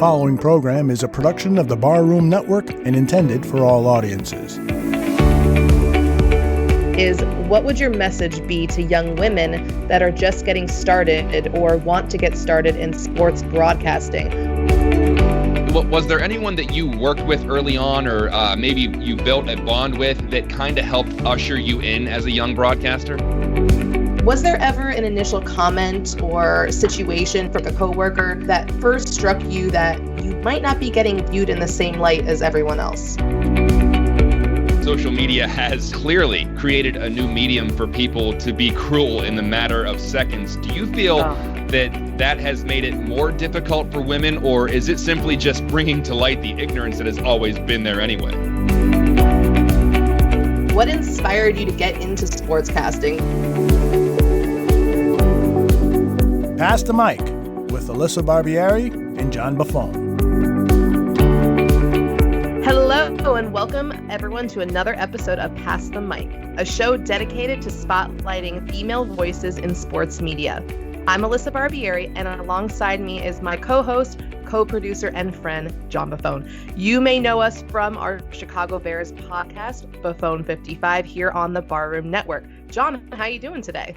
following program is a production of the Barroom Network and intended for all audiences. What would your message be to young women that are just getting started or want to get started in sports broadcasting? Was there anyone that you worked with early on or maybe you built a bond with that kind of helped usher you in as a young broadcaster? Was there ever an initial comment or situation from a coworker that first struck you that you might not be getting viewed in the same light as everyone else? Social media has clearly created a new medium for people to be cruel in the matter of seconds. Do you feel that has made it more difficult for women, or is it simply just bringing to light the ignorance that has always been there anyway? What inspired you to get into sportscasting? Pass the Mic with Alyssa Barbieri and John Buffone. Hello and welcome everyone to another episode of Pass the Mic, a show dedicated to spotlighting female voices in sports media. I'm Alyssa Barbieri, and alongside me is my co-host, co-producer, and friend, John Buffone. You may know us from our Chicago Bears podcast, Buffone 55, here on the Barroom Network. John, how you doing today?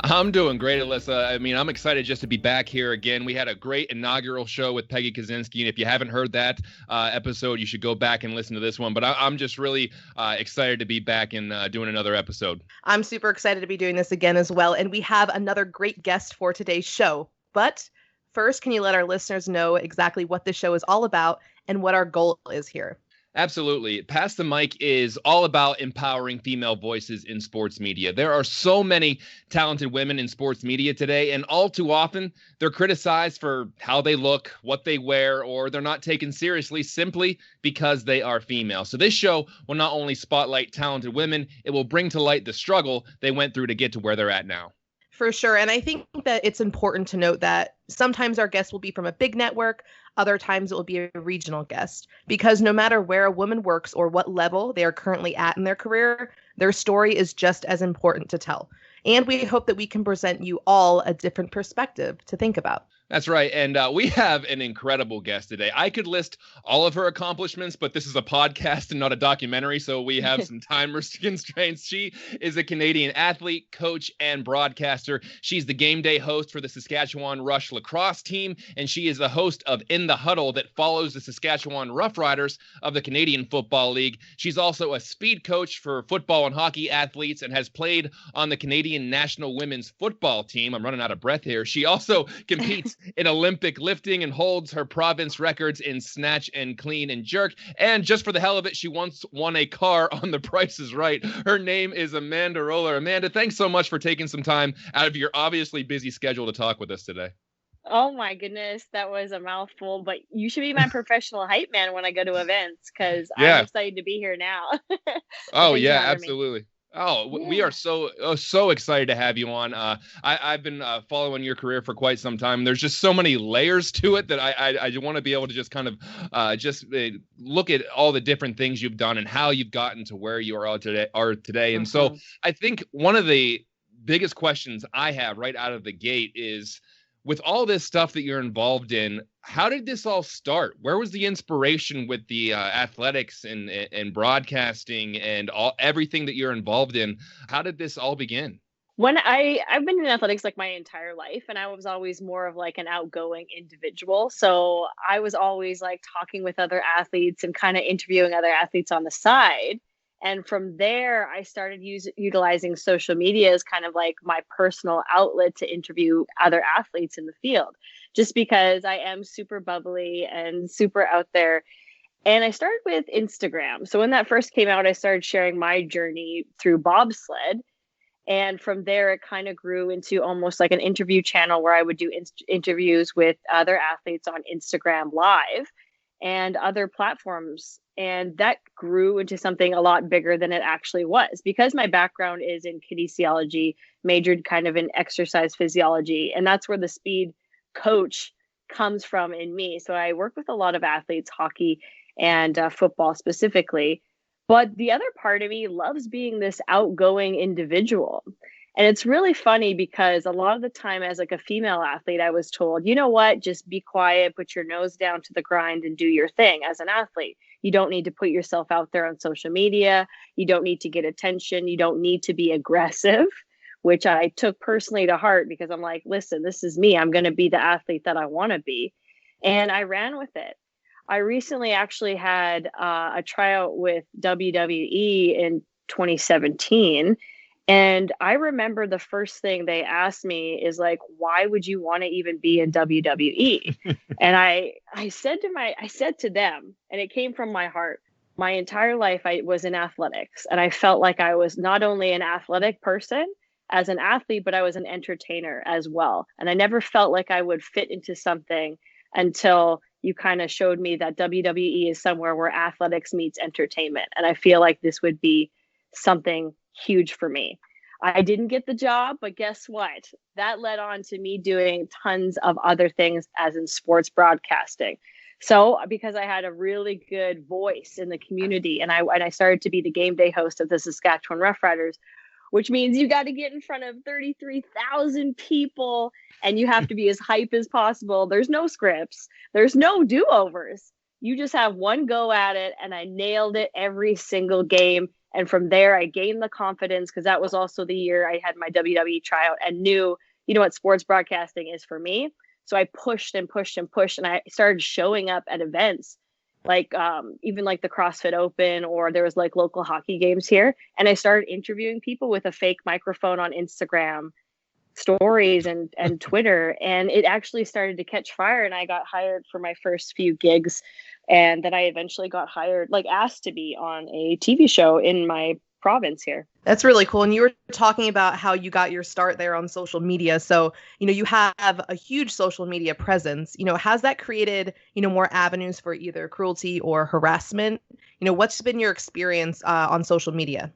I'm doing great, Alyssa. I mean, I'm excited just to be back here again. We had a great inaugural show with Peggy Kaczynski, and if you haven't heard that episode, you should go back and listen to this one. But I'm just really excited to be back and doing another episode. I'm super excited to be doing this again as well, and we have another great guest for today's show. But first, can you let our listeners know exactly what this show is all about and what our goal is here? Absolutely. Pass the Mic is all about empowering female voices in sports media. There are so many talented women in sports media today, and all too often they're criticized for how they look, what they wear, or they're not taken seriously simply because they are female. So this show will not only spotlight talented women, it will bring to light the struggle they went through to get to where they're at now. For sure. And I think that it's important to note that sometimes our guests will be from a big network. Other times it will be a regional guest, because no matter where a woman works or what level they are currently at in their career, their story is just as important to tell. And we hope that we can present you all a different perspective to think about. That's right. And we have an incredible guest today. I could list all of her accomplishments, but this is a podcast and not a documentary, so we have some time constraints. She is a Canadian athlete, coach, and broadcaster. She's the game day host for the Saskachewan Rush Lacrosse team, and she is the host of In the Huddle that follows the Saskatchewan Roughriders of the Canadian Football League. She's also a speed coach for football and hockey athletes and has played on the Canadian national women's football team. I'm running out of breath here. She also competes in Olympic lifting and holds her province records in snatch and clean and jerk. And just for the hell of it, she once won a car on The Price is Right. Her name is Amanda Ruller. Amanda, thanks so much for taking some time out of your obviously busy schedule to talk with us today. Oh my goodness, that was a mouthful, but you should be my professional hype man when I go to events, because I'm excited to be here now. Oh yeah, absolutely. Oh, we are so excited to have you on. I've been following your career for quite some time. There's just so many layers to it that I want to be able to just kind of look at all the different things you've done and how you've gotten to where you are today. And so I think one of the biggest questions I have right out of the gate is, with all this stuff that you're involved in, how did this all start? Where was the inspiration with the athletics and broadcasting and everything that you're involved in? How did this all begin? When I've been in athletics like my entire life, and I was always more of like an outgoing individual. So I was always like talking with other athletes and kind of interviewing other athletes on the side. And from there, I started utilizing social media as kind of like my personal outlet to interview other athletes in the field, just because I am super bubbly and super out there. And I started with Instagram. So when that first came out, I started sharing my journey through bobsled. And from there, it kind of grew into almost like an interview channel where I would do interviews with other athletes on Instagram Live and other platforms. And that grew into something a lot bigger than it actually was, because my background is in kinesiology, majored kind of in exercise physiology. And that's where the speed coach comes from in me. So I work with a lot of athletes, hockey and football specifically. But the other part of me loves being this outgoing individual. And it's really funny because a lot of the time as like a female athlete, I was told, you know what, just be quiet, put your nose down to the grind and do your thing as an athlete. You don't need to put yourself out there on social media. You don't need to get attention. You don't need to be aggressive, which I took personally to heart because I'm like, listen, this is me. I'm going to be the athlete that I want to be. And I ran with it. I recently actually had a tryout with WWE in 2017. And I remember the first thing they asked me is like, why would you want to even be in WWE? And I said to them, and it came from my heart, my entire life I was in athletics. And I felt like I was not only an athletic person as an athlete, but I was an entertainer as well. And I never felt like I would fit into something until you kind of showed me that WWE is somewhere where athletics meets entertainment. And I feel like this would be something huge for me. I didn't get the job, but guess what? That led on to me doing tons of other things as in sports broadcasting. So because I had a really good voice in the community and I started to be the game day host of the Saskatchewan Roughriders, which means you got to get in front of 33,000 people and you have to be as hype as possible. There's no scripts. There's no do-overs. You just have one go at it, and I nailed it every single game. And from there, I gained the confidence because that was also the year I had my WWE tryout and knew, you know what, sports broadcasting is for me. So I pushed and pushed and pushed, and I started showing up at events like even like the CrossFit Open, or there was like local hockey games here. And I started interviewing people with a fake microphone on Instagram stories and Twitter. And it actually started to catch fire. And I got hired for my first few gigs. And then I eventually got hired, like asked to be on a TV show in my province here. That's really cool. And you were talking about how you got your start there on social media. So, you have a huge social media presence. Has that created, more avenues for either cruelty or harassment? What's been your experience on social media?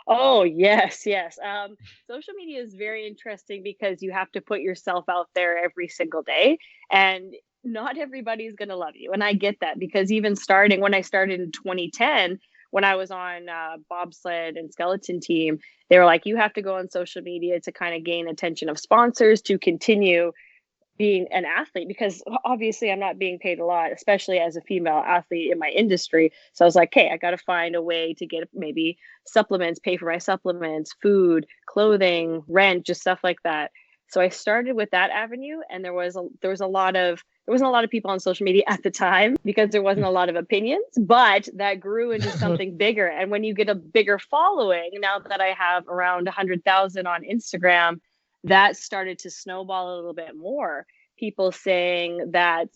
Oh, yes. Social media is very interesting because you have to put yourself out there every single day. And not everybody's going to love you. And I get that because even when I started in 2010, when I was on bobsled and skeleton team, they were like, you have to go on social media to kind of gain attention of sponsors to continue being an athlete, because obviously I'm not being paid a lot, especially as a female athlete in my industry. So I was like, hey, I got to find a way to get maybe supplements, pay for my supplements, food, clothing, rent, just stuff like that. So I started with that avenue, and there wasn't a lot of people on social media at the time because there wasn't a lot of opinions, but that grew into something bigger. And when you get a bigger following, now that I have around 100,000 on Instagram, that started to snowball a little bit more. People saying that,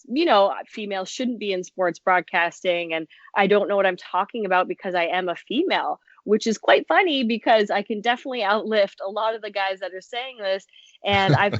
females shouldn't be in sports broadcasting, and I don't know what I'm talking about because I am a female, which is quite funny because I can definitely outlift a lot of the guys that are saying this. And I've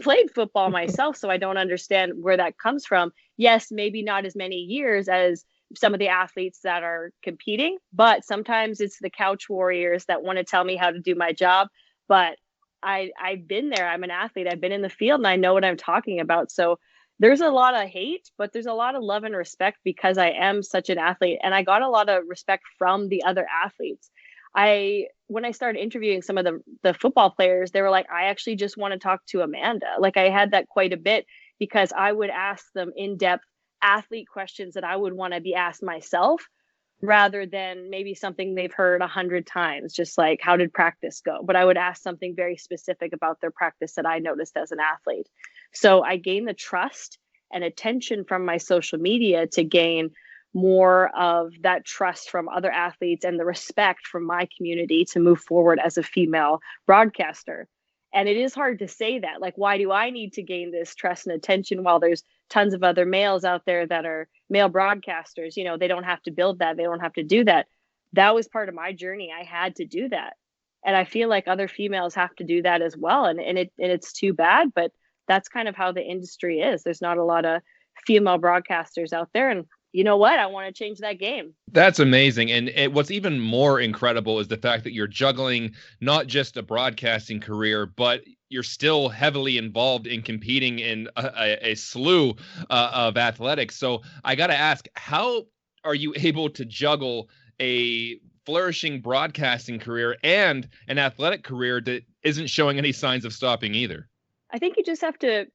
played football myself, so I don't understand where that comes from. Yes, maybe not as many years as some of the athletes that are competing, but sometimes it's the couch warriors that want to tell me how to do my job. But I've been there. I'm an athlete. I've been in the field and I know what I'm talking about. So there's a lot of hate, but there's a lot of love and respect because I am such an athlete. And I got a lot of respect from the other athletes. When I started interviewing some of the football players, they were like, I actually just want to talk to Amanda. Like I had that quite a bit because I would ask them in-depth athlete questions that I would want to be asked myself, rather than maybe something they've heard 100 times, just like, how did practice go? But I would ask something very specific about their practice that I noticed as an athlete. So I gained the trust and attention from my social media to gain more of that trust from other athletes and the respect from my community to move forward as a female broadcaster. And it is hard to say that, like, why do I need to gain this trust and attention while there's tons of other males out there that are male broadcasters? They don't have to build that. They don't have to do that. That was part of my journey. I had to do that. And I feel like other females have to do that as well. And it's too bad, but that's kind of how the industry is. There's not a lot of female broadcasters out there. And you know what? I want to change that game. That's amazing. And what's even more incredible is the fact that you're juggling not just a broadcasting career, but you're still heavily involved in competing in a slew of athletics. So I got to ask, how are you able to juggle a flourishing broadcasting career and an athletic career that isn't showing any signs of stopping either. I think you just have to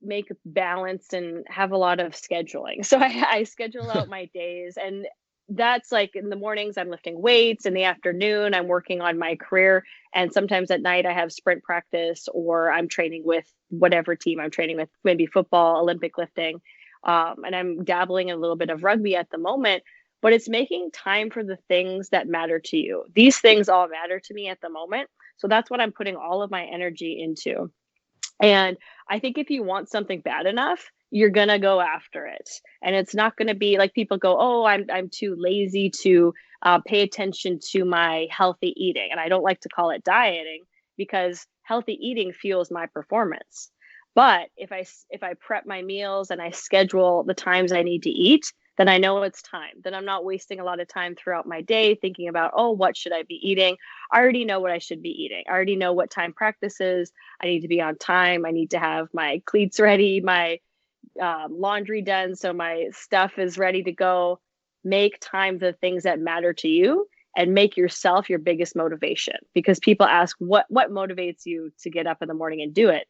make balance and have a lot of scheduling. So I schedule out my days, and that's like in the mornings I'm lifting weights, in the afternoon I'm working on my career, and sometimes at night I have sprint practice, or I'm training with whatever team I'm training with, maybe football, Olympic lifting, and I'm dabbling in a little bit of rugby at the moment. But it's making time for the things that matter to you. These things all matter to me at the moment, so that's what I'm putting all of my energy into. And I think if you want something bad enough, you're going to go after it. And it's not going to be like people go, oh, I'm too lazy to pay attention to my healthy eating. And I don't like to call it dieting, because healthy eating fuels my performance. But if I prep my meals and I schedule the times I need to eat, then I know it's time. Then I'm not wasting a lot of time throughout my day thinking about, oh, what should I be eating? I already know what I should be eating. I already know what time practice is. I need to be on time. I need to have my cleats ready, my laundry done, so my stuff is ready to go. Make time for the things that matter to you, and make yourself your biggest motivation. Because people ask, what motivates you to get up in the morning and do it?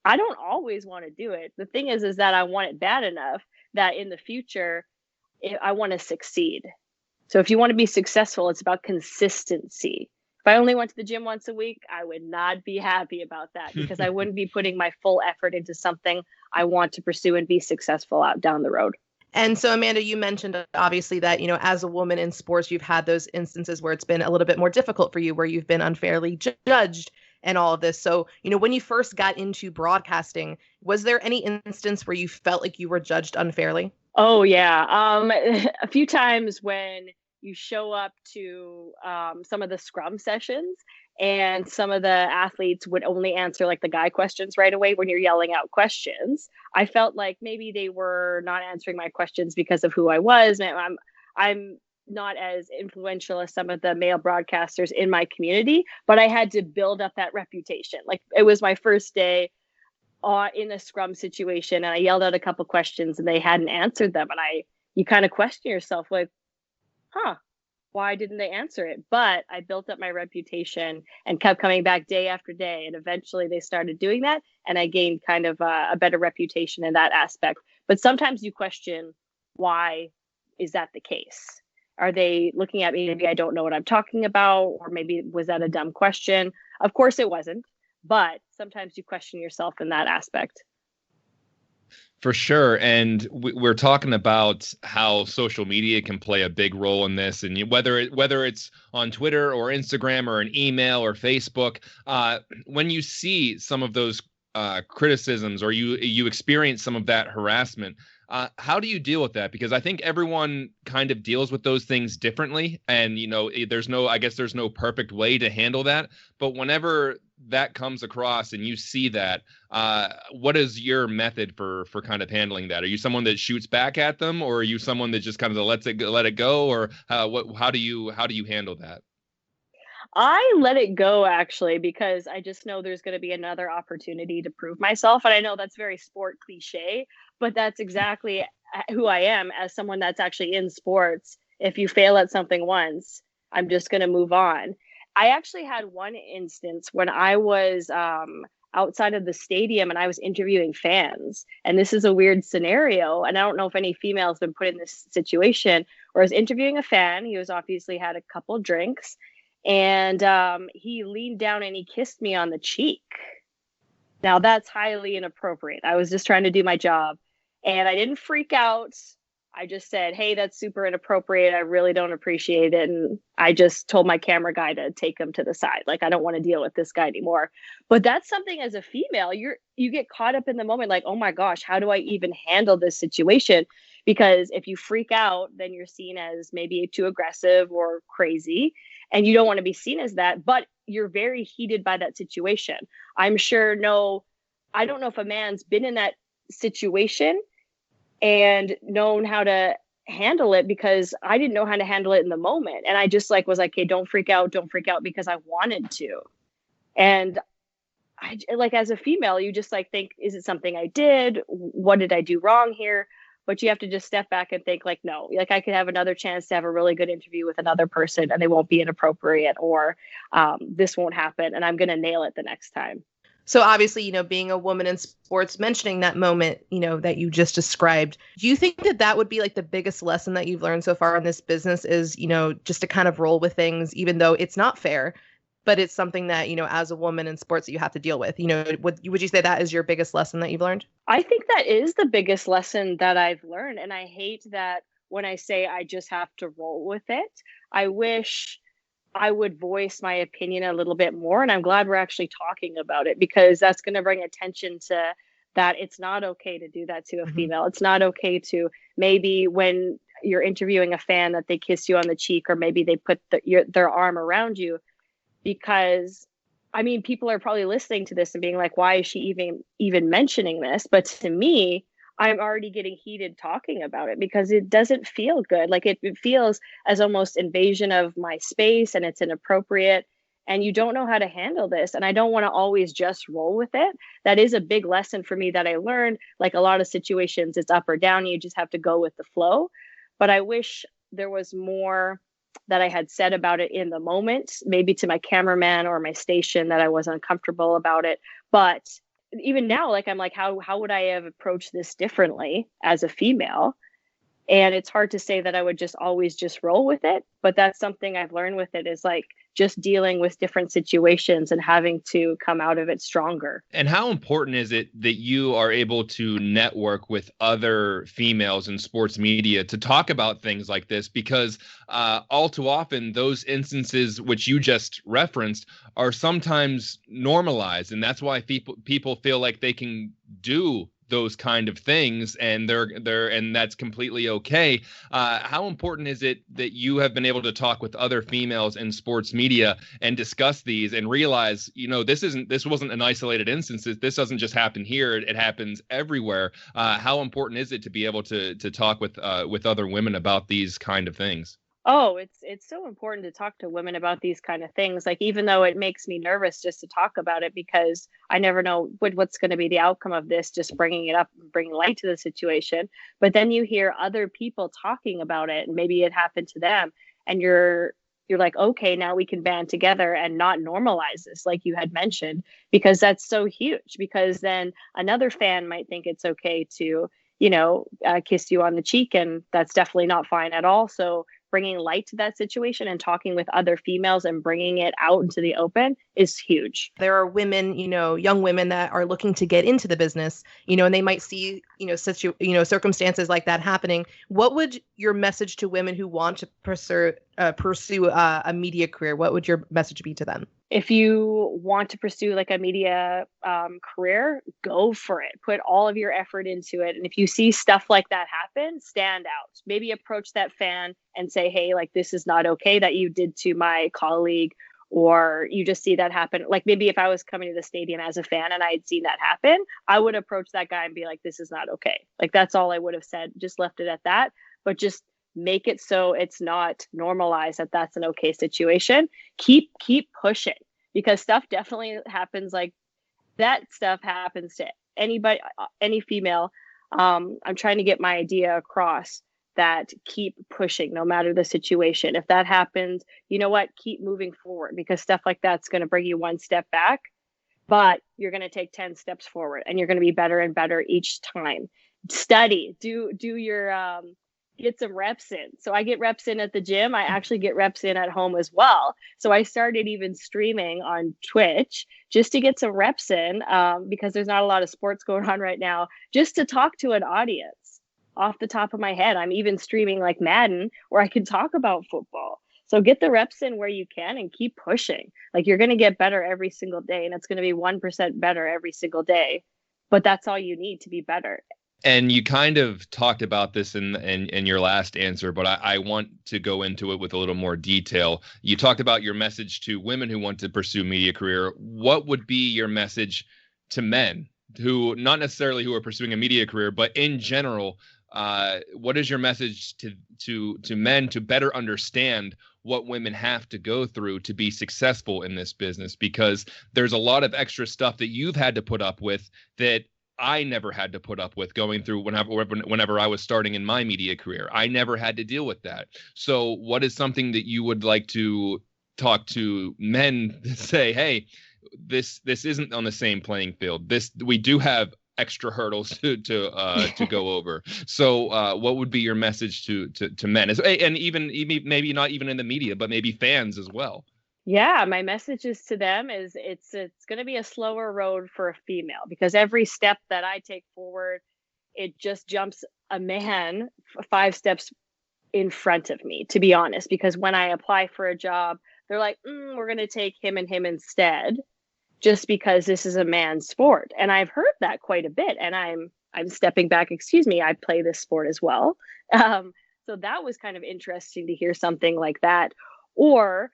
I don't always want to do it. The thing is that I want it bad enough that in the future, I want to succeed. So if you want to be successful, it's about consistency. If I only went to the gym once a week, I would not be happy about that, because I wouldn't be putting my full effort into something I want to pursue and be successful out down the road. And so, Amanda, you mentioned obviously that, as a woman in sports, you've had those instances where it's been a little bit more difficult for you, where you've been unfairly judged and all of this. So, when you first got into broadcasting, was there any instance where you felt like you were judged unfairly? Oh, yeah. A few times when you show up to some of the scrum sessions, and some of the athletes would only answer like the guy questions right away when you're yelling out questions. I felt like maybe they were not answering my questions because of who I was. And I'm not as influential as some of the male broadcasters in my community, but I had to build up that reputation. Like, it was my first day in a scrum situation, and I yelled out a couple questions and they hadn't answered them. And you kind of question yourself, like, why didn't they answer it? But I built up my reputation and kept coming back day after day. And eventually they started doing that. And I gained kind of a better reputation in that aspect. But sometimes you question, why is that the case? Are they looking at me? Maybe I don't know what I'm talking about, or maybe was that a dumb question? Of course it wasn't. But sometimes you question yourself in that aspect. For sure. And we're talking about how social media can play a big role in this. And whether it's on Twitter or Instagram or an email or Facebook, when you see some of those criticisms, or you experience some of that harassment, how do you deal with that? Because I think everyone kind of deals with those things differently. And, there's no perfect way to handle that. But whenever that comes across and you see that, what is your method for kind of handling that? Are you someone that shoots back at them, or are you someone that just kind of let it go? Or how do you handle that? I let it go, actually, because I just know there's going to be another opportunity to prove myself. And I know that's very sport cliche, but that's exactly who I am as someone that's actually in sports. If you fail at something once, I'm just going to move on. I actually had one instance when I was outside of the stadium and I was interviewing fans. And this is a weird scenario. And I don't know if any female has been put in this situation, where I was interviewing a fan. He was obviously had a couple drinks. And he leaned down and he kissed me on the cheek. Now, that's highly inappropriate. I was just trying to do my job. And I didn't freak out. I just said, hey, that's super inappropriate. I really don't appreciate it. And I just told my camera guy to take him to the side. Like, I don't want to deal with this guy anymore. But that's something, as a female, you get caught up in the moment, like, oh my gosh, how do I even handle this situation? Because if you freak out, then you're seen as maybe too aggressive or crazy. And you don't want to be seen as that, but you're very heated by that situation. I'm sure I don't know if a man's been in that situation and known how to handle it, because I didn't know how to handle it in the moment. And I just was like, hey, don't freak out, because I wanted to. And I, as a female, you just think, is it something I did? What did I do wrong here? but you have to just step back and think like, no, like I could have another chance to have a really good interview with another person and they won't be inappropriate, or this won't happen and I'm going to nail it the next time. So obviously, being a woman in sports, mentioning that moment, that you just described, do you think that that would be like the biggest lesson that you've learned so far in this business is, just to kind of roll with things, even though it's not fair, but it's something that, as a woman in sports that you have to deal with? Would you say that is your biggest lesson that you've learned? I think that is the biggest lesson that I've learned. And I hate that when I say I just have to roll with it. I wish I would voice my opinion a little bit more. And I'm glad we're actually talking about it, because that's going to bring attention to that. It's not okay to do that to a female. It's not okay to maybe when you're interviewing a fan that they kiss you on the cheek, or maybe they put their arm around you, because I mean, people are probably listening to this and being like, why is she even mentioning this? But to me, I'm already getting heated talking about it because it doesn't feel good. Like it feels as almost invasion of my space, and it's inappropriate, and you don't know how to handle this. And I don't want to always just roll with it. That is a big lesson for me that I learned. Like a lot of situations, it's up or down. You just have to go with the flow. But I wish there was more that I had said about it in the moment, maybe to my cameraman or my station, that I was uncomfortable about it. But even now, like, I'm like, how would I have approached this differently as a female? And it's hard to say that I would just always just roll with it. But that's something I've learned with it, is like just dealing with different situations and having to come out of it stronger. And how important is it that you are able to network with other females in sports media to talk about things like this? Because all too often, those instances which you just referenced are sometimes normalized. And that's why people feel like they can do those kind of things, and and that's completely okay. How important is it that you have been able to talk with other females in sports media and discuss these and realize, this wasn't an isolated instance. This doesn't just happen here. It happens everywhere. How important is it to be able to talk with other women about these kind of things? Oh, it's so important to talk to women about these kind of things. Like, even though it makes me nervous just to talk about it, because I never know what's going to be the outcome of this, just bringing it up and bringing light to the situation. But then you hear other people talking about it, and maybe it happened to them, and you're like, okay, now we can band together and not normalize this, like you had mentioned, because that's so huge. Because then another fan might think it's okay to, kiss you on the cheek, and that's definitely not fine at all. So bringing light to that situation and talking with other females and bringing it out into the open is huge. There are women, young women that are looking to get into the business, and they might see, such, circumstances like that happening. What would your message to women who want to pursue a media career, what would your message be to them? If you want to pursue like a media career, go for it. Put all of your effort into it. And if you see stuff like that happen, stand out. Maybe approach that fan and say, hey, like, this is not okay that you did to my colleague, or you just see that happen. Like, maybe if I was coming to the stadium as a fan and I had seen that happen, I would approach that guy and be like, this is not okay. Like, that's all I would have said. Just left it at that. But just make it so it's not normalized that that's an okay situation. Keep pushing, because stuff definitely happens. Like, that stuff happens to anybody, any female. I'm trying to get my idea across that keep pushing no matter the situation. If that happens, you know what? Keep moving forward, because stuff like that's going to bring you one step back, but you're going to take 10 steps forward, and you're going to be better and better each time. Study, do your, get some reps in. So I get reps in at the gym. I actually get reps in at home as well. So I started even streaming on Twitch just to get some reps in, because there's not a lot of sports going on right now, just to talk to an audience. Off the top of my head, I'm even streaming like Madden, where I can talk about football. So get the reps in where you can and keep pushing. Like, you're going to get better every single day, and it's going to be 1% better every single day. But that's all you need to be better. And you kind of talked about this in your last answer, but I want to go into it with a little more detail. You talked about your message to women who want to pursue media career. What would be your message to men who, not necessarily who are pursuing a media career, but in general, what is your message to men to better understand what women have to go through to be successful in this business? Because there's a lot of extra stuff that you've had to put up with that I never had to put up with going through whenever I was starting in my media career. I never had to deal with that. So what is something that you would like to talk to men that say, hey, this isn't on the same playing field. We do have extra hurdles to go over. So what would be your message to men, and even maybe not even in the media, but maybe fans as well? Yeah, my message is to them is it's going to be a slower road for a female, because every step that I take forward, it just jumps a man 5 steps in front of me, to be honest. Because when I apply for a job, they're like, we're going to take him and him instead, just because this is a man's sport. And I've heard that quite a bit. And I'm stepping back. Excuse me, I play this sport as well. So that was kind of interesting to hear something like that. Or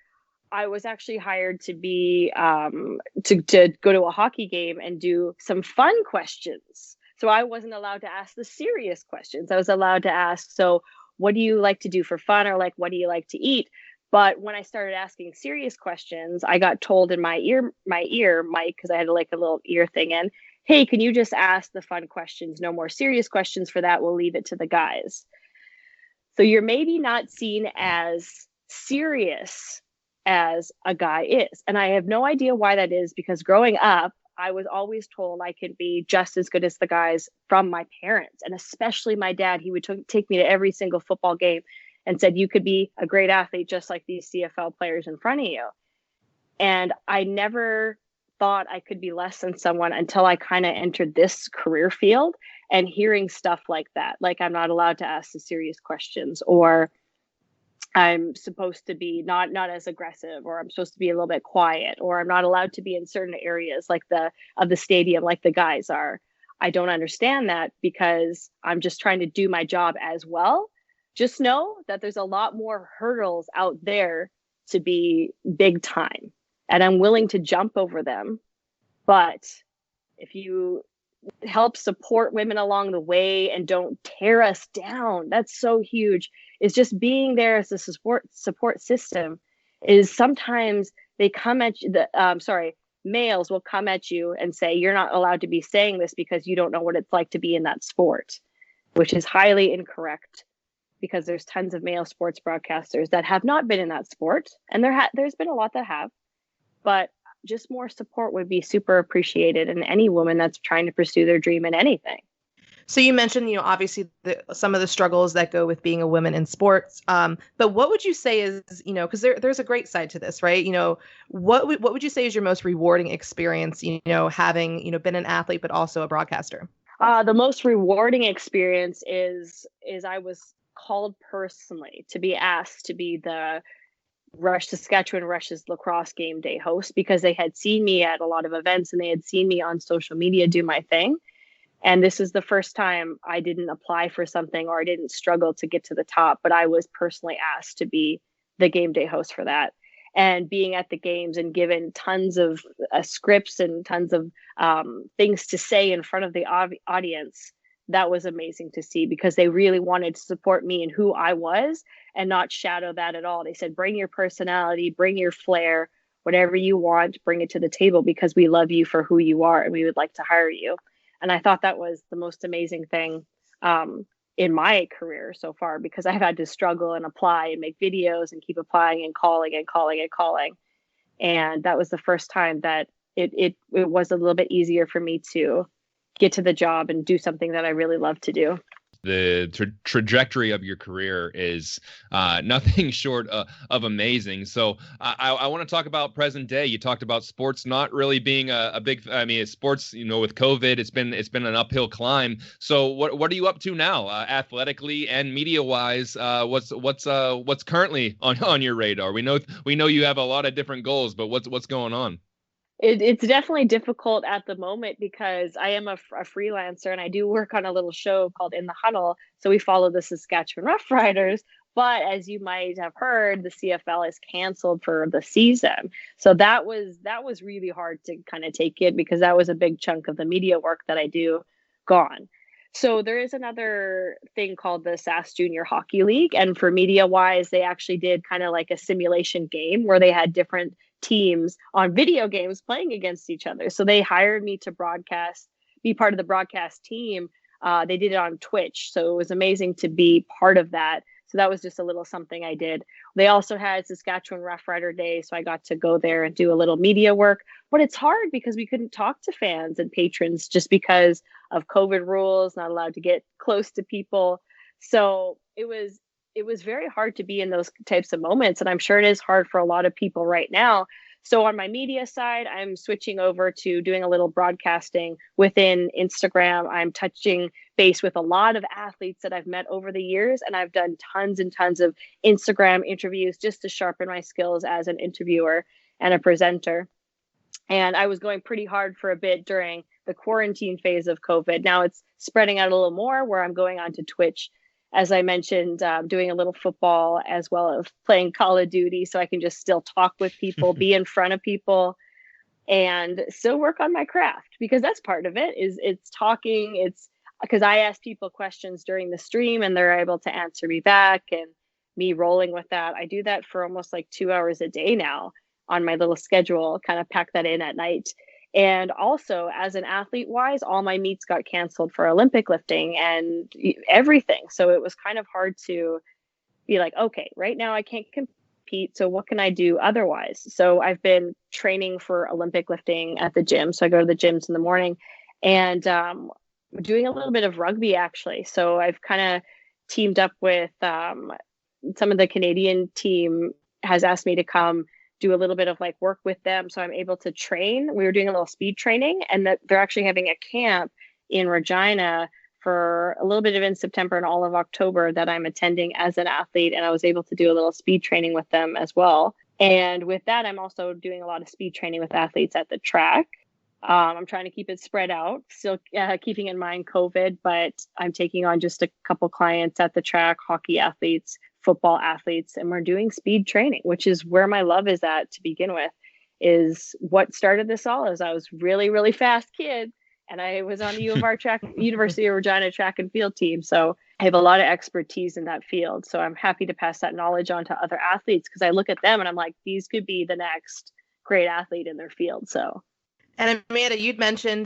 I was actually hired to be to go to a hockey game and do some fun questions. So I wasn't allowed to ask the serious questions. I was allowed to ask, so what do you like to do for fun, or like, what do you like to eat? But when I started asking serious questions, I got told in my ear mic, because I had like a little ear thing in, hey, can you just ask the fun questions? No more serious questions for that. We'll leave it to the guys. So you're maybe not seen as serious as a guy is. And I have no idea why that is, because growing up, I was always told I could be just as good as the guys from my parents. And especially my dad, he would take me to every single football game and said, you could be a great athlete just like these CFL players in front of you. And I never thought I could be less than someone until I kind of entered this career field, and hearing stuff like that, like I'm not allowed to ask the serious questions, or I'm supposed to be not as aggressive, or I'm supposed to be a little bit quiet, or I'm not allowed to be in certain areas like the stadium like the guys are. I don't understand that, because I'm just trying to do my job as well. Just know that there's a lot more hurdles out there to be big time, and I'm willing to jump over them. But if you help support women along the way and don't tear us down, that's so huge. Is just being there as a support system. Is sometimes they come at you, males will come at you and say, you're not allowed to be saying this because you don't know what it's like to be in that sport, which is highly incorrect, because there's tons of male sports broadcasters that have not been in that sport, and there's been a lot that have. But just more support would be super appreciated in any woman that's trying to pursue their dream in anything. So you mentioned, obviously some of the struggles that go with being a woman in sports. But what would you say is, because there's a great side to this, right? What would you say is your most rewarding experience, having, been an athlete, but also a broadcaster? The most rewarding experience is I was called personally to be asked to be the Saskatchewan Rush's lacrosse game day host, because they had seen me at a lot of events and they had seen me on social media do my thing. And this is the first time I didn't apply for something, or I didn't struggle to get to the top, but I was personally asked to be the game day host for that. And being at the games and given tons of scripts and tons of things to say in front of the audience, that was amazing to see, because they really wanted to support me and who I was and not shadow that at all. They said, bring your personality, bring your flair, whatever you want, bring it to the table, because we love you for who you are and we would like to hire you. And I thought that was the most amazing thing in my career so far, because I've had to struggle and apply and make videos and keep applying and calling and calling and calling. And that was the first time that it was a little bit easier for me to get to the job and do something that I really love to do. The trajectory of your career is nothing short of amazing. So I want to talk about present day. You talked about sports not really being a big. I mean, sports, with COVID, it's been an uphill climb. So what are you up to now, athletically and media wise? What's currently on your radar? We know you have a lot of different goals, but what's going on? It's definitely difficult at the moment, because I am a freelancer and I do work on a little show called In the Huddle. So we follow the Saskatchewan Roughriders. But as you might have heard, the CFL is canceled for the season. So that was really hard to kind of take in, because that was a big chunk of the media work that I do gone. So there is another thing called the SAS Junior Hockey League. And for media wise, they actually did kind of like a simulation game where they had different teams on video games playing against each other. So they hired me to broadcast be part of the broadcast team, they did it on Twitch. So it was amazing to be part of that. So that was just a little something I did. They also had Saskatchewan Roughrider Day, so I got to go there and do a little media work. But it's hard because we couldn't talk to fans and patrons just because of COVID rules, not allowed to get close to people. So it was very hard to be in those types of moments. And I'm sure it is hard for a lot of people right now. So on my media side, I'm switching over to doing a little broadcasting within Instagram. I'm touching base with a lot of athletes that I've met over the years, and I've done tons and tons of Instagram interviews just to sharpen my skills as an interviewer and a presenter. And I was going pretty hard for a bit during the quarantine phase of COVID. Now it's spreading out a little more where I'm going onto Twitch, as I mentioned, doing a little football as well as playing Call of Duty, so I can just still talk with people, be in front of people, and still work on my craft, because that's part of it. It's talking. It's because I ask people questions during the stream and they're able to answer me back, and me rolling with that. I do that for almost like 2 hours a day now on my little schedule, kind of pack that in at night. And also, as an athlete wise, all my meets got canceled for Olympic lifting and everything. So it was kind of hard to be like, okay, right now I can't compete. So what can I do otherwise? So I've been training for Olympic lifting at the gym. So I go to the gyms in the morning, and doing a little bit of rugby, actually. So I've kind of teamed up with some of the Canadian team has asked me to come do a little bit of like work with them. So I'm able to train. We were doing a little speed training, and that they're actually having a camp in Regina for a little bit of in September and all of October that I'm attending as an athlete. And I was able to do a little speed training with them as well. And with that, I'm also doing a lot of speed training with athletes at the track. I'm trying to keep it spread out, still keeping in mind COVID, but I'm taking on just a couple clients at the track, hockey athletes, football athletes, and we're doing speed training, which is where my love is at to begin with. Is what started this all. As I was really, really fast kid, and I was on the U of R University of Regina track and field team. So I have a lot of expertise in that field. So I'm happy to pass that knowledge on to other athletes, because I look at them and I'm like, these could be the next great athlete in their field. So. And Amanda, you'd mentioned,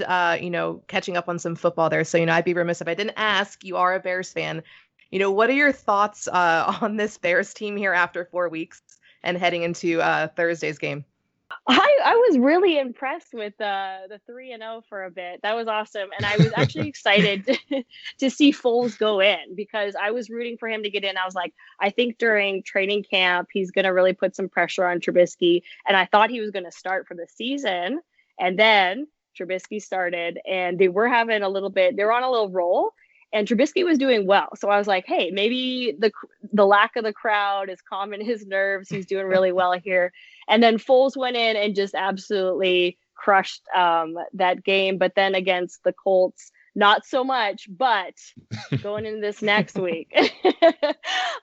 catching up on some football there. So, I'd be remiss if I didn't ask. You are a Bears fan. What are your thoughts on this Bears team here after 4 weeks and heading into Thursday's game? I was really impressed with the 3-0 for a bit. That was awesome. And I was actually excited to see Foles go in, because I was rooting for him to get in. I was like, I think during training camp, he's going to really put some pressure on Trubisky. And I thought he was going to start for the season. And then Trubisky started, and they were on a little roll, and Trubisky was doing well. So I was like, hey, maybe the lack of the crowd is calming his nerves. He's doing really well here. And then Foles went in and just absolutely crushed that game. But then against the Colts, not so much. But going into this next week,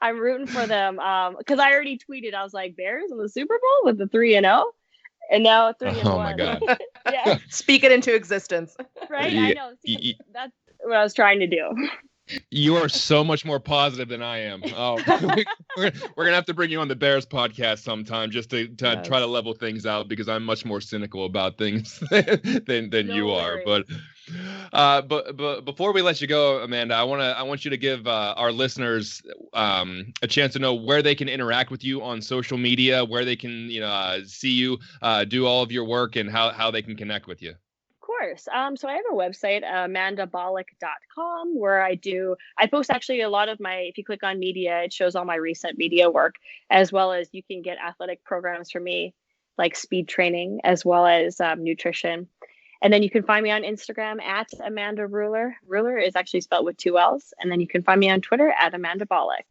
I'm rooting for them, because I already tweeted. I was like, Bears in the Super Bowl with the 3-0. And now 3-1. Oh my God. Yeah. Speak it into existence. Right? Yeah. I know. See, that's what I was trying to do. You are so much more positive than I am. Oh, we're going to have to bring you on the Bears podcast sometime just to try to level things out, because I'm much more cynical about things than you are. But before we let you go, Amanda, I want you to give our listeners a chance to know where they can interact with you on social media, where they can see you do all of your work, and how they can connect with you. Course. So I have a website, amandabolic.com, where I post actually a lot of if you click on media, it shows all my recent media work, as well as you can get athletic programs from me, like speed training, as well as nutrition. And then you can find me on Instagram at Amanda Ruller. Ruller is actually spelled with 2 L's. And then you can find me on Twitter at Amanda Bolick.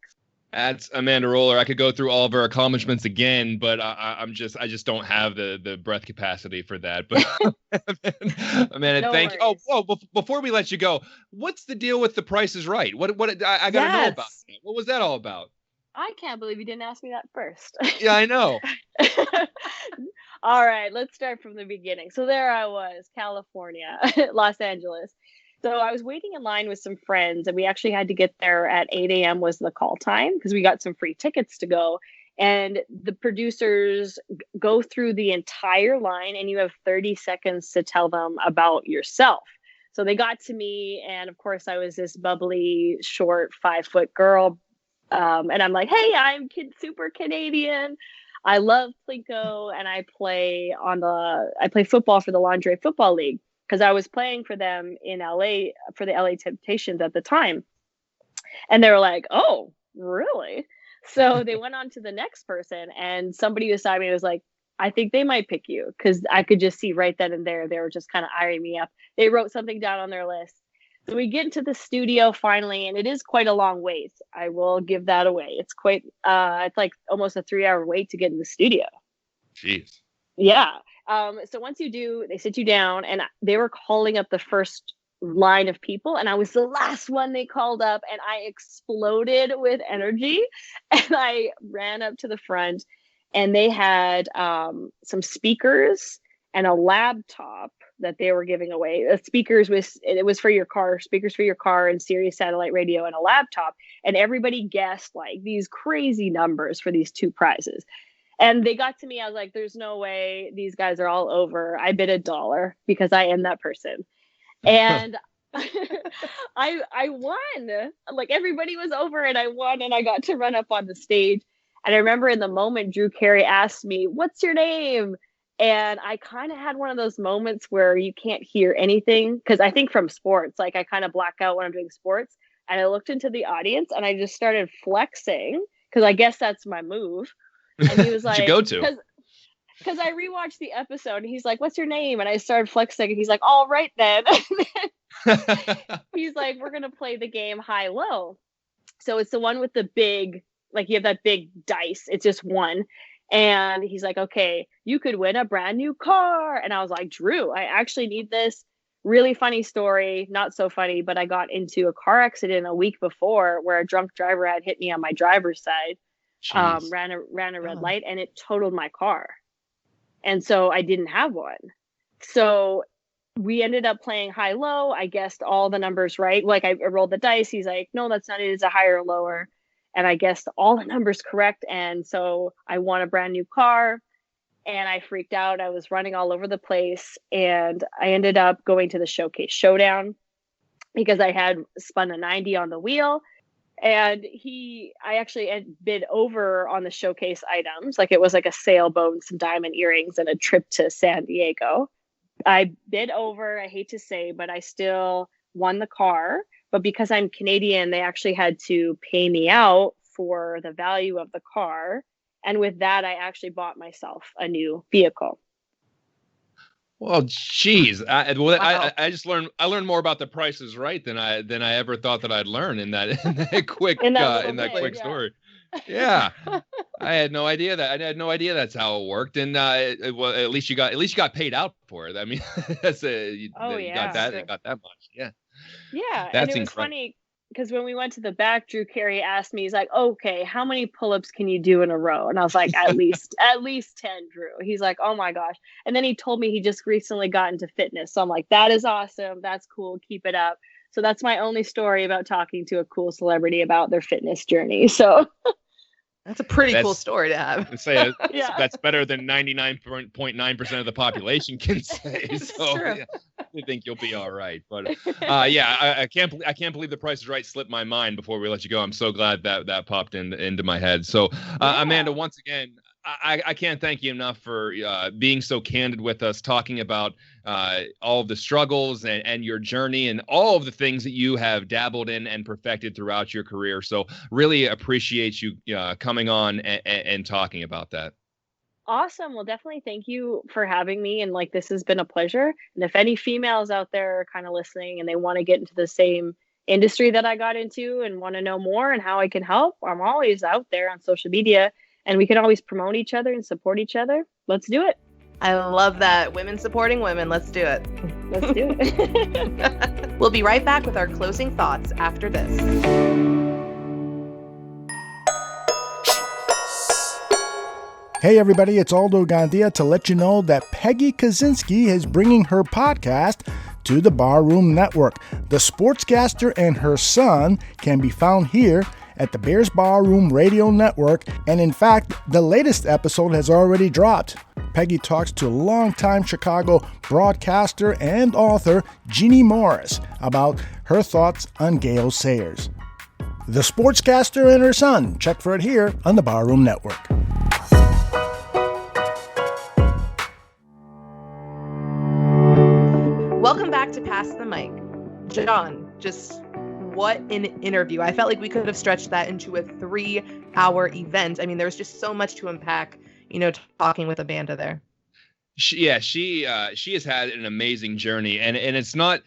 At Amanda Ruller. I could go through all of her accomplishments again, but I just don't have the breath capacity for that. But Amanda, No thank worries. you. Oh, before we let you go, what's the deal with The Price is Right? What I gotta know about that. What was that all about? I can't believe you didn't ask me that first. Yeah, I know. All right, let's start from the beginning. So there I was, California, Los Angeles. So I was waiting in line with some friends, and we actually had to get there at 8 a.m. was the call time, because we got some free tickets to go. And the producers go through the entire line, and you have 30 seconds to tell them about yourself. So they got to me, and of course I was this bubbly, short, 5-foot girl. And I'm like, hey, I'm super Canadian. I love Plinko, and I play football for the Lingerie Football League because I was playing for them in LA for the LA Temptations at the time. And they were like, oh, really? So they went on to the next person, and somebody beside me was like, I think they might pick you, because I could just see right then and there, they were just kind of eyeing me up. They wrote something down on their list. So we get into the studio finally, and it is quite a long wait. I will give that away. It's quite, it's like almost a 3-hour wait to get in the studio. Jeez. Yeah. So once you do, they sit you down, and they were calling up the first line of people, and I was the last one they called up, and I exploded with energy, and I ran up to the front, and they had some speakers and a laptop that they were giving away. Speakers was for your car, speakers for your car, and Sirius satellite radio, and a laptop. And everybody guessed like these crazy numbers for these 2 prizes. And they got to me, I was like, there's no way, these guys are all over. I bid $1 because I am that person. And I won. Like, everybody was over, and I won, and I got to run up on the stage. And I remember in the moment, Drew Carey asked me, what's your name? And I kind of had one of those moments where you can't hear anything. Because I think from sports, like I kind of black out when I'm doing sports. And I looked into the audience, and I just started flexing, because I guess that's my move. And he was like, you go to? Because I rewatched the episode, and he's like, what's your name? And I started flexing, and he's like, all right then. He's like, we're going to play the game high-low. So it's the one with the big, like you have that big dice. It's just one. And he's like, okay, you could win a brand new car. And I was like, Drew, I actually need this. Really funny story. Not so funny, but I got into a car accident a week before where a drunk driver had hit me on my driver's side, ran a red light, and it totaled my car. And so I didn't have one. So we ended up playing high-low. I guessed all the numbers right. Like I rolled the dice. He's like, no, that's not it. It's a higher or lower. And I guessed all the numbers correct. And so I won a brand new car, and I freaked out. I was running all over the place, and I ended up going to the Showcase Showdown because I had spun a 90 on the wheel. And I actually bid over on the showcase items. Like it was like a sailboat and some diamond earrings and a trip to San Diego. I bid over, I hate to say, but I still won the car. But because I'm Canadian, they actually had to pay me out for the value of the car. And with that, I actually bought myself a new vehicle. Well, geez, Wow. I just learned more about The Price is Right than I ever thought that I'd learn in that quick story. Yeah, I had no idea that's how it worked, and well, at least you got paid out for it. I mean, that's you got that much. Yeah, and that's it was funny because when we went to the back, Drew Carey asked me, he's like, okay, how many pull-ups can you do in a row? And I was like, at least 10, Drew. He's like, oh my gosh. And then he told me he just recently got into fitness. So I'm like, that is awesome. That's cool. Keep it up. So that's my only story about talking to a cool celebrity about their fitness journey. So that's a pretty cool story to have. That's better than 99.9% of the population can say. So yeah, I think you'll be all right. But I can't believe The Price is Right slipped my mind before we let you go. I'm so glad that popped into my head. So Amanda, once again, I can't thank you enough for being so candid with us, talking about all of the struggles and your journey and all of the things that you have dabbled in and perfected throughout your career. So really appreciate you coming on and talking about that. Awesome. Well, definitely thank you for having me. And like, this has been a pleasure. And if any females out there are kind of listening and they want to get into the same industry that I got into and want to know more and how I can help, I'm always out there on social media. And we can always promote each other and support each other. Let's do it. I love that. Women supporting women. Let's do it. Let's do it. We'll be right back with our closing thoughts after this. Hey everybody, it's Aldo Gandia to let you know that Peggy Kaczynski is bringing her podcast to the Barroom Network. The sportscaster and her son can be found here at the Bears Barroom Radio Network, and in fact, the latest episode has already dropped. Peggy talks to longtime Chicago broadcaster and author Jeannie Morris about her thoughts on Gale Sayers. The Sportscaster and Her Son. Check for it here on the Barroom Network. Welcome back to Pass the Mic. John, just what an interview. I felt like we could have stretched that into a 3-hour event. I mean, there was just so much to unpack, talking with Amanda there. She has had an amazing journey, and it's not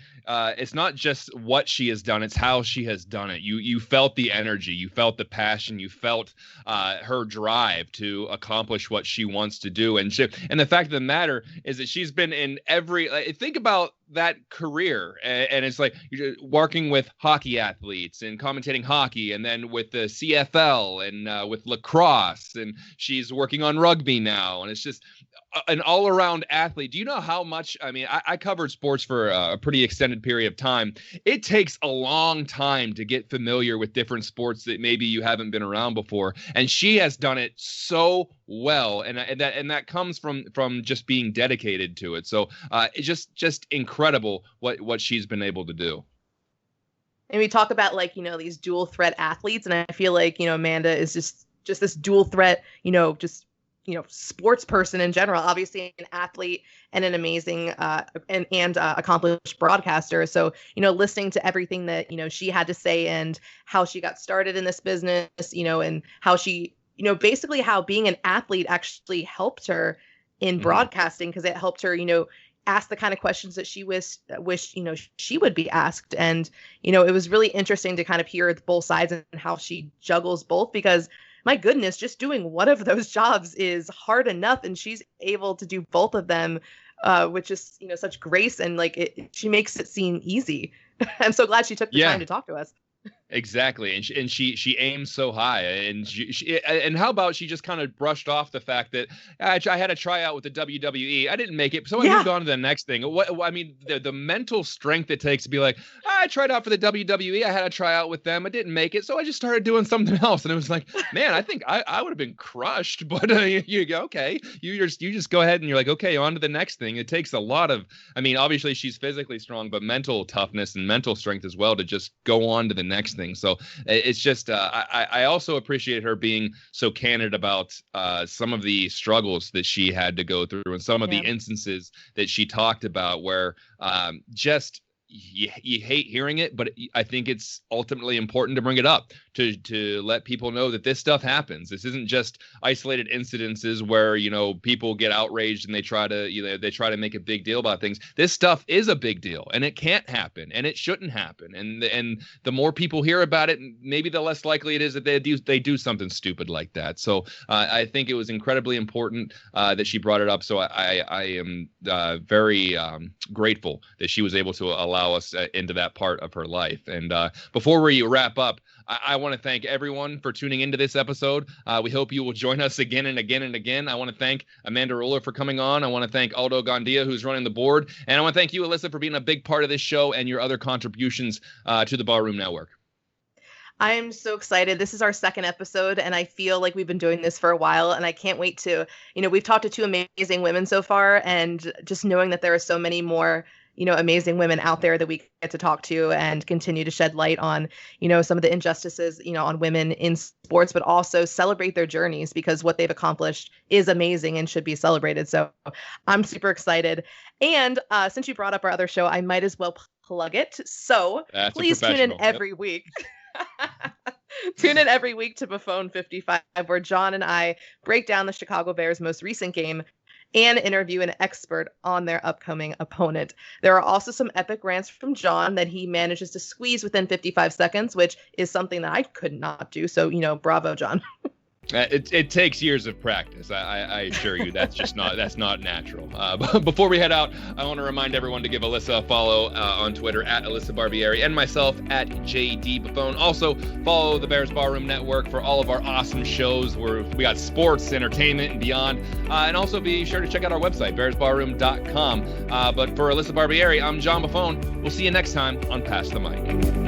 just what she has done, it's how she has done it. You felt the energy, you felt the passion, you felt her drive to accomplish what she wants to do. And the fact of the matter is that she's been in think about that career, and it's like you're working with hockey athletes and commentating hockey, and then with the CFL and with lacrosse, and she's working on rugby now, and it's just an all-around athlete. Do you know how much, I covered sports for a pretty extended period of time. It takes a long time to get familiar with different sports that maybe you haven't been around before. And she has done it so well. And that comes from just being dedicated to it. So it's just incredible what she's been able to do. And we talk about these dual threat athletes. And I feel like, Amanda is just this dual threat, sports person in general, obviously an athlete and an amazing and accomplished broadcaster. So, listening to everything that, she had to say and how she got started in this business, and how she, basically how being an athlete actually helped her in broadcasting, because it helped her, ask the kind of questions that she wish, she would be asked. And, it was really interesting to kind of hear both sides and how she juggles both, because my goodness, just doing one of those jobs is hard enough, and she's able to do both of them with just such grace, and she makes it seem easy. I'm so glad she took the time to talk to us. Exactly, and she aims so high, and and how about she just kind of brushed off the fact that I had a tryout with the WWE, I didn't make it, so I moved on to the next thing. The mental strength it takes to be like, I tried out for the WWE, I had a tryout with them, I didn't make it, so I just started doing something else, and it was like, man, I think I would have been crushed, but you go, okay, you just go ahead and you're like, okay, on to the next thing. It takes a lot of, obviously she's physically strong, but mental toughness and mental strength as well to just go on to the next thing. So it's just I also appreciate her being so candid about some of the struggles that she had to go through, and some of the instances that she talked about where just you hate hearing it, but I think it's ultimately important to bring it up to let people know that this stuff happens. This isn't just isolated incidences where, people get outraged and they try to make a big deal about things. This stuff is a big deal, and it can't happen, and it shouldn't happen. And the more people hear about it, maybe the less likely it is that they do something stupid like that. So I think it was incredibly important that she brought it up. So I am very grateful that she was able to allow us into that part of her life. And before we wrap up, I want to thank everyone for tuning into this episode. We hope you will join us again and again and again. I want to thank Amanda Ruller for coming on. I want to thank Aldo Gandia, who's running the board. And I want to thank you, Alyssa, for being a big part of this show and your other contributions to the Barroom Network. I am so excited. This is our second episode, and I feel like we've been doing this for a while, and I can't wait to, we've talked to 2 amazing women so far, and just knowing that there are so many more amazing women out there that we get to talk to and continue to shed light on, some of the injustices, on women in sports, but also celebrate their journeys, because what they've accomplished is amazing and should be celebrated. So I'm super excited. And since you brought up our other show, I might as well plug it. So please tune in every week. Tune in every week to Buffone 55, where John and I break down the Chicago Bears' most recent game and interview an expert on their upcoming opponent. There are also some epic rants from John that he manages to squeeze within 55 seconds, which is something that I could not do. So, bravo, John. It takes years of practice. I assure you, that's not natural. But before we head out, I want to remind everyone to give Alyssa a follow on Twitter at Alyssa Barbieri, and myself at JD Buffone. Also, follow the Bears Barroom Network for all of our awesome shows where we got sports, entertainment, and beyond. And also be sure to check out our website, bearsbarroom.com. But for Alyssa Barbieri, I'm John Buffone. We'll see you next time on Pass the Mic.